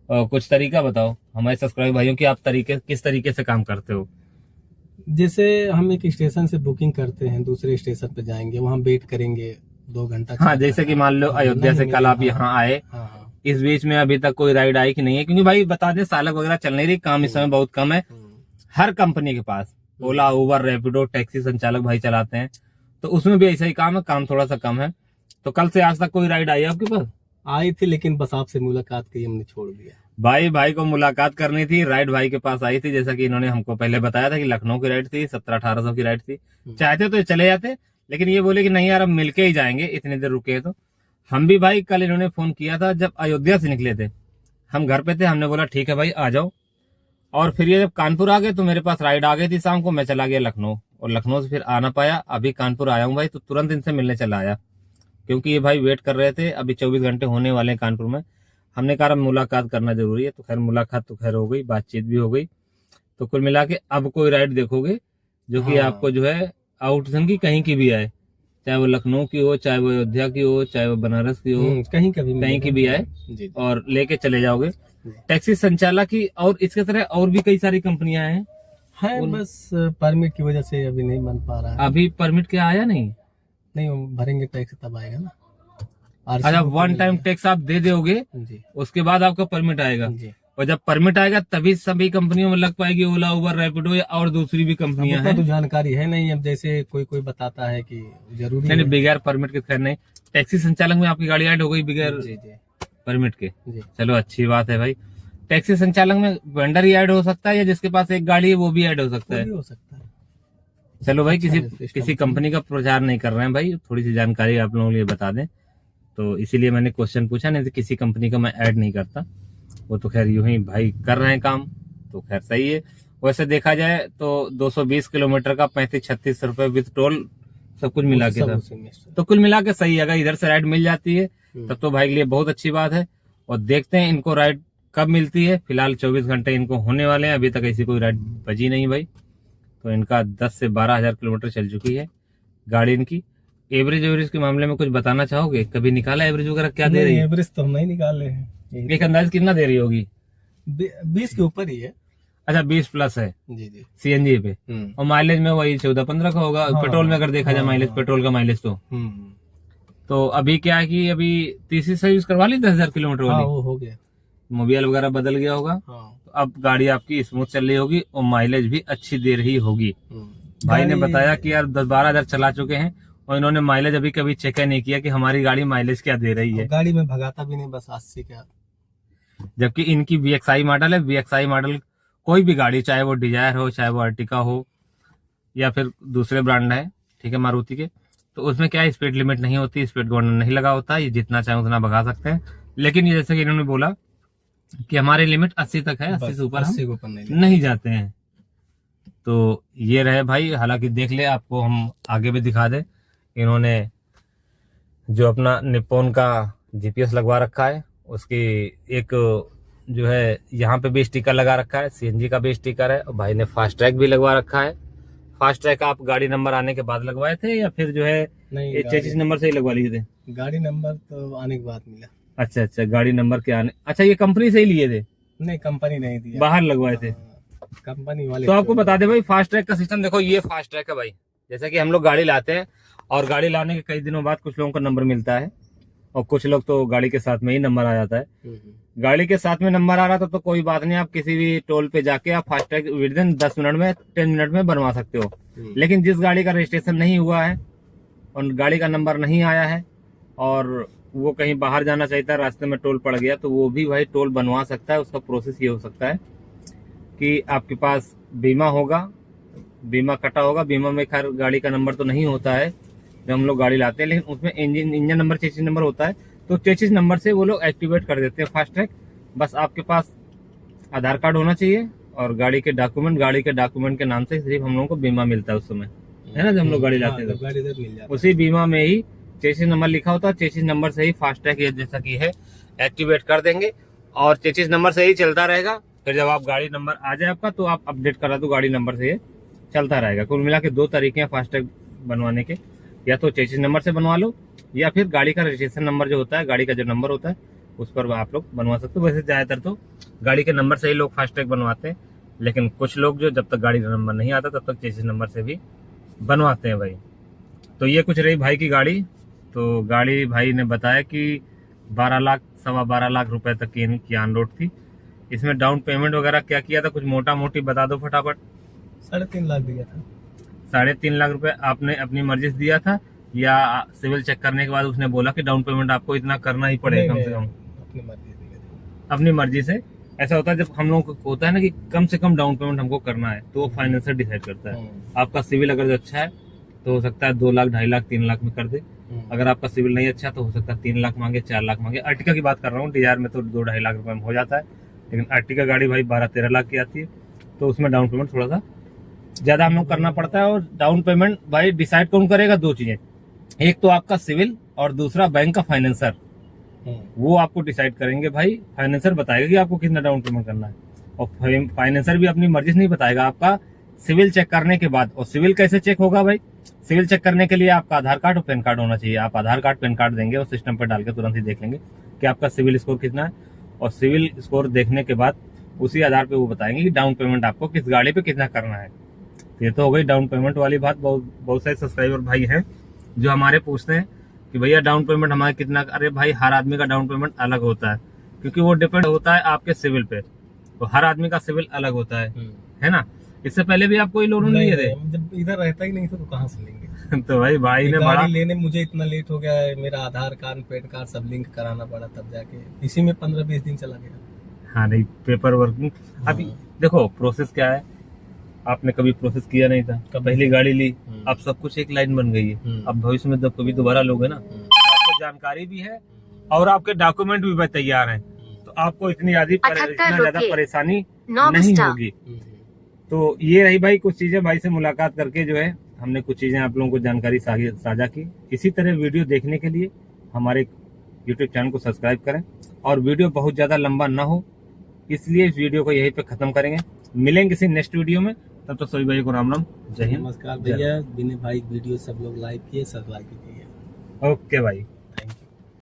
कुछ तरीका बताओ हमारे सब्सक्राइबर भाइयों की, आप किस तरीके से काम करते हो। जैसे हम एक स्टेशन से बुकिंग करते हैं, दूसरे स्टेशन पे जाएंगे, वहाँ वेट करेंगे 2 घंटा। हाँ, जैसे कि मान लो अयोध्या से कल आप यहाँ आए, इस बीच में अभी तक कोई राइड आई कि नहीं है, क्योंकि भाई बता दें चालक वगैरह चल नहीं रही, काम इस समय बहुत कम है हर कंपनी के पास। ओला, उबर, रैपिडो, टैक्सी संचालक भाई चलाते हैं, तो उसमें भी ऐसा ही काम है, काम थोड़ा सा कम है। तो कल से आज तक कोई राइड आई है आपके पास? आई थी, लेकिन बस आपसे मुलाकात की हमने छोड़ दिया। भाई को मुलाकात करनी थी, राइड भाई के पास आई थी, जैसा कि इन्होंने हमको पहले बताया था कि लखनऊ की राइड थी, 1700-1800 की राइड थी। चाहते तो चले जाते, लेकिन ये बोले कि नहीं यार अब मिलके ही जाएंगे, इतनी देर रुके। तो हम भी भाई कल इन्होंने फोन किया था जब अयोध्या से निकले थे, हम घर पे थे, हमने बोला ठीक है भाई आ जाओ। और फिर ये जब कानपुर आ गए तो मेरे पास राइड आ गई थी शाम को, मैं चला गया लखनऊ, और लखनऊ से फिर आ ना पाया। अभी कानपुर आया हूँ भाई, तो तुरंत इनसे मिलने चला आया, क्योंकि ये भाई वेट कर रहे थे। अभी 24 घंटे होने वाले हैं कानपुर में। हमने कहा मुलाकात करना जरूरी है, तो खैर मुलाकात तो खैर हो गई, बातचीत भी हो गई। तो कुल मिला के अब कोई राइड देखोगे जो कि आपको जो है आउटसन की कहीं की भी आए, चाहे वो लखनऊ की हो, चाहे वो अयोध्या की हो, चाहे वो बनारस की हो, कहीं की भी आए और लेके चले जाओगे। टैक्सी संचालक की और इसके तरह और भी कई सारी कंपनियां हैं, बस परमिट की वजह से अभी नहीं बन पा रहा है। अभी परमिट क्या आया नहीं वो भरेंगे टैक्स तब आएगा ना। अच्छा, 1 टाइम टैक्स आप दे दोगे, उसके बाद आपका परमिट आएगा, और जब परमिट आएगा तभी सभी कंपनियों में लग पाएगी, ओला, उबर, रैपिडो या और दूसरी भी कंपनियां हैं। तो जानकारी है नहीं, अब जैसे कोई बताता है कि जरूरी नहीं, बगैर परमिट के खैर नहीं। टैक्सी संचालक में आपकी गाड़ी ऐड हो गई बगैर परमिट के, चलो अच्छी बात है भाई। टैक्सी संचालक में वेंडर ही ऐड हो सकता है, या जिसके पास एक गाड़ी है वो भी ऐड हो सकता है? चलो भाई, किसी कंपनी का प्रचार नहीं कर रहे हैं भाई, थोड़ी सी जानकारी आप लोगों के लिए बता दें, तो इसीलिए मैंने क्वेश्चन पूछा, नहीं तो किसी कंपनी का मैं ऐड नहीं करता। वो तो खैर यूं ही भाई कर रहे हैं काम, तो खैर सही है। वैसे देखा जाए तो 220 किलोमीटर का 35-36 रुपए विद टोल सब कुछ मिला के था, तो कुल मिला के सही है। अगर इधर से राइड मिल जाती है तब तो भाई के लिए बहुत अच्छी बात है। और देखते हैं इनको राइड कब मिलती है। फिलहाल 24 घंटे इनको होने वाले हैं, अभी तक ऐसी कोई राइड बजी नहीं भाई। तो इनका 10 से 12 हजार किलोमीटर चल चुकी है गाड़ी इनकी। एवरेज के मामले में कुछ बताना चाहोगे? कभी निकाला एवरेज वगैरह क्या दे रही है? एवरेज तो हम नहीं निकाले हैं। एक अंदाज कितना दे रही होगी? 20 के ऊपर ही है। अच्छा, 20 प्लस है जी सीएनजी पे। और माइलेज में वही 14-15 का होगा। पेट्रोल में अगर देखा जाए माइलेज, पेट्रोल का माइलेज तो अभी क्या है कि अभी तीसरी सर्विस करवा ली 10,000 किलोमीटर वाली, वो हो गया, मोबाइल वगैरह बदल गया होगा। तो अब गाड़ी आपकी स्मूथ चल रही होगी और माइलेज भी अच्छी दे रही होगी। भाई ने बताया कि यार 10-12 हजार चला चुके हैं और इन्होंने माइलेज अभी कभी चेक नहीं किया कि हमारी गाड़ी माइलेज क्या दे रही है। गाड़ी में भगाता भी नहीं, बस 80 का। जबकि इनकी VXI मॉडल है। VXI मॉडल कोई भी गाड़ी, चाहे वो डिजायर हो, चाहे वो अर्टिका हो, या फिर दूसरे ब्रांड है, ठीक है, मारुति के, तो उसमें क्या है, स्पीड लिमिट नहीं होती, स्पीड गवर्नर नहीं लगा होता, ये जितना चाहे उतना भगा सकते हैं। लेकिन ये जैसे कि इन्होंने बोला कि हमारी लिमिट 80 तक है, 80 से ऊपर हम नहीं जाते हैं। तो ये रहे भाई। हालांकि देख ले, आपको हम आगे भी दिखा दे, इन्होंने जो अपना निप्पॉन का GPS लगवा रखा है, उसकी एक जो है यहाँ पे भी स्टिकर लगा रखा है, CNG का भी स्टिकर है, और भाई ने फास्ट ट्रैक भी लगवा रखा है। फास्ट ट्रैक आप गाड़ी नंबर आने के बाद लगवाए थे या फिर जो है ये चेसिस नंबर से ही लगवा लिए थे? गाड़ी नंबर तो आने के बाद मिला। अच्छा, गाड़ी नंबर के आने। अच्छा, ये कंपनी से ही लिए थे? नहीं, कंपनी नहीं दिया, बाहर लगवाए थे कंपनी वाले। तो आपको बता दे भाई, फास्ट ट्रैक का सिस्टम देखो, ये फास्ट ट्रैक है भाई। जैसा कि हम लोग गाड़ी लाते हैं और गाड़ी लाने के कई दिनों बाद कुछ लोगों को नंबर मिलता है, और कुछ लोग तो गाड़ी के साथ में ही नंबर आ जाता है। गाड़ी के साथ में नंबर आ रहा था तो कोई बात नहीं, आप किसी भी टोल पे जाके आप fast track with in 10 minute में, 10 मिनट में बनवा सकते हो। लेकिन जिस गाड़ी का रजिस्ट्रेशन नहीं हुआ है और गाड़ी का नंबर नहीं आया है और वो कहीं बाहर जाना चाहिए था, रास्ते में टोल पड़ गया, तो वो भी भाई टोल बनवा सकता है। उसका प्रोसेस ये हो सकता है कि आपके पास बीमा होगा, बीमा कटा होगा। बीमा में खैर गाड़ी का नंबर तो नहीं होता है जब हम लोग गाड़ी लाते हैं, लेकिन उसमें इंजन नंबर, चेसिस नंबर होता है। तो चेसिस नंबर से वो लोग एक्टिवेट कर देते हैं फास्ट ट्रैक। बस आपके पास आधार कार्ड होना चाहिए और गाड़ी के डॉक्यूमेंट के नाम से सिर्फ हम लोगों को बीमा मिलता है उस समय, है ना, जब हम लोग गाड़ी लाते हैं तो उसी बीमा में ही चेसिस नंबर लिखा होता है। चेसिस नंबर से ही फास्ट ट्रैक जैसा कि है एक्टिवेट कर देंगे और चेसिस नंबर से ही चलता रहेगा। फिर जब आप गाड़ी नंबर आ जाए आपका तो आप अपडेट करा दो, गाड़ी नंबर से ये चलता रहेगा। कुल मिला के 2 तरीके हैं फास्ट ट्रैक बनवाने के, या तो चेसिस नंबर से बनवा लो या फिर गाड़ी का रजिस्ट्रेशन नंबर जो होता है, गाड़ी का जो नंबर होता है उस पर आप लोग बनवा सकते हो। वैसे ज़्यादातर तो गाड़ी के नंबर से ही लोग फास्टैग बनवाते हैं, लेकिन कुछ लोग जो जब तक गाड़ी का नंबर नहीं आता तब तक चेसिस नंबर से भी बनवाते हैं भाई। तो ये कुछ रही भाई की गाड़ी। तो गाड़ी भाई ने बताया कि 12 लाख 12.25 लाख रुपए तक की इनकी ऑन रोड थी। इसमें डाउन पेमेंट वगैरह क्या किया था, कुछ मोटा मोटी बता दो फटाफट। 3.5 लाख दिया था। 3.5 लाख रुपए आपने अपनी मर्जी से दिया था, या सिविल चेक करने के बाद उसने बोला कि डाउन पेमेंट आपको इतना करना ही पड़ेगा कम से कम? अपनी मर्जी से दिया था। अपनी मर्जी से। ऐसा होता है जब हम लोगों को होता है ना कि कम से कम डाउन पेमेंट हमको करना है, तो वो फाइनेंसर डिसाइड करता है। आपका सिविल अगर अच्छा है तो हो सकता है 2 लाख 2.5 लाख 3 लाख में कर दे। अगर आपका सिविल नहीं अच्छा तो हो सकता है 3 लाख मांगे 4 लाख मांगे। अर्टिगा की बात कर रहा हूँ, डिजायर में तो 2-2.5 लाख रुपए में हो जाता है, लेकिन अर्टिगा गाड़ी भाई 12-13 लाख की आती है, तो उसमें डाउन पेमेंट थोड़ा सा ज्यादा हम लोग करना पड़ता है। और डाउन पेमेंट भाई डिसाइड कौन करेगा? 2 चीजें, एक तो आपका सिविल और दूसरा बैंक का फाइनेंसर। वो आपको डिसाइड करेंगे भाई। फाइनेंसर बताएगा कि आपको कितना डाउन पेमेंट करना है, और फाइनेंसर भी अपनी मर्जी से नहीं बताएगा, आपका सिविल चेक करने के बाद। और सिविल कैसे चेक होगा भाई? सिविल चेक करने के लिए आपका आधार कार्ड और पैन कार्ड होना चाहिए। आप आधार कार्ड पैन कार्ड देंगे और सिस्टम पर डाल के तुरंत ही देख लेंगे कि आपका सिविल स्कोर कितना है। और सिविल स्कोर देखने के बाद उसी आधार पे वो बताएंगे कि डाउन पेमेंट आपको किस गाड़ी पे कितना करना है। ये तो हो गई डाउन पेमेंट वाली बात। बहुत सारे सब्सक्राइबर भाई हैं जो हमारे पूछते हैं कि भैया डाउन पेमेंट हमारे कितना। अरे भाई, हर आदमी का डाउन पेमेंट अलग होता है, क्योंकि वो डिपेंड होता है आपके सिविल पे। तो हर आदमी का सिविल अलग होता है ना। इससे पहले भी आप कोई लोन लिए थे? जब इधर रहता ही नहीं था तो कहाँ से लेंगे। तो भाई ने गाड़ी लेने मुझे इतना लेट हो गया है, मेरा आधार कार्ड पैन कार्ड सब लिंक कराना पड़ा, तब जाके इसी में 15-20 दिन चला गया। हाँ नहीं, पेपर वर्क अभी देखो प्रोसेस क्या है, आपने कभी प्रोसेस किया नहीं था, पहली गाड़ी ली, अब सब कुछ एक लाइन बन गई है। अब भविष्य में जब कभी दोबारा लोगे ना, आपको जानकारी भी है और आपके डॉक्यूमेंट भी तैयार हैं, तो आपको इतनी ज्यादा परेशानी नहीं होगी। तो ये रही भाई कुछ चीजें। भाई से मुलाकात करके जो है हमने कुछ चीजें आप लोगों को जानकारी साझा की। इसी तरह वीडियो देखने के लिए हमारे YouTube चैनल को सब्सक्राइब करें, और वीडियो बहुत ज्यादा लंबा ना हो इसलिए इस वीडियो को यहीं पे खत्म करेंगे। मिलेंगे किसी नेक्स्ट वीडियो में, तब तो सभी भाई को राम राम, जय हिंद। नमस्कार भैया, विनय भाई वीडियो सब लोग लाइक किए, सब्सक्राइब कीजिए। ओके भाई।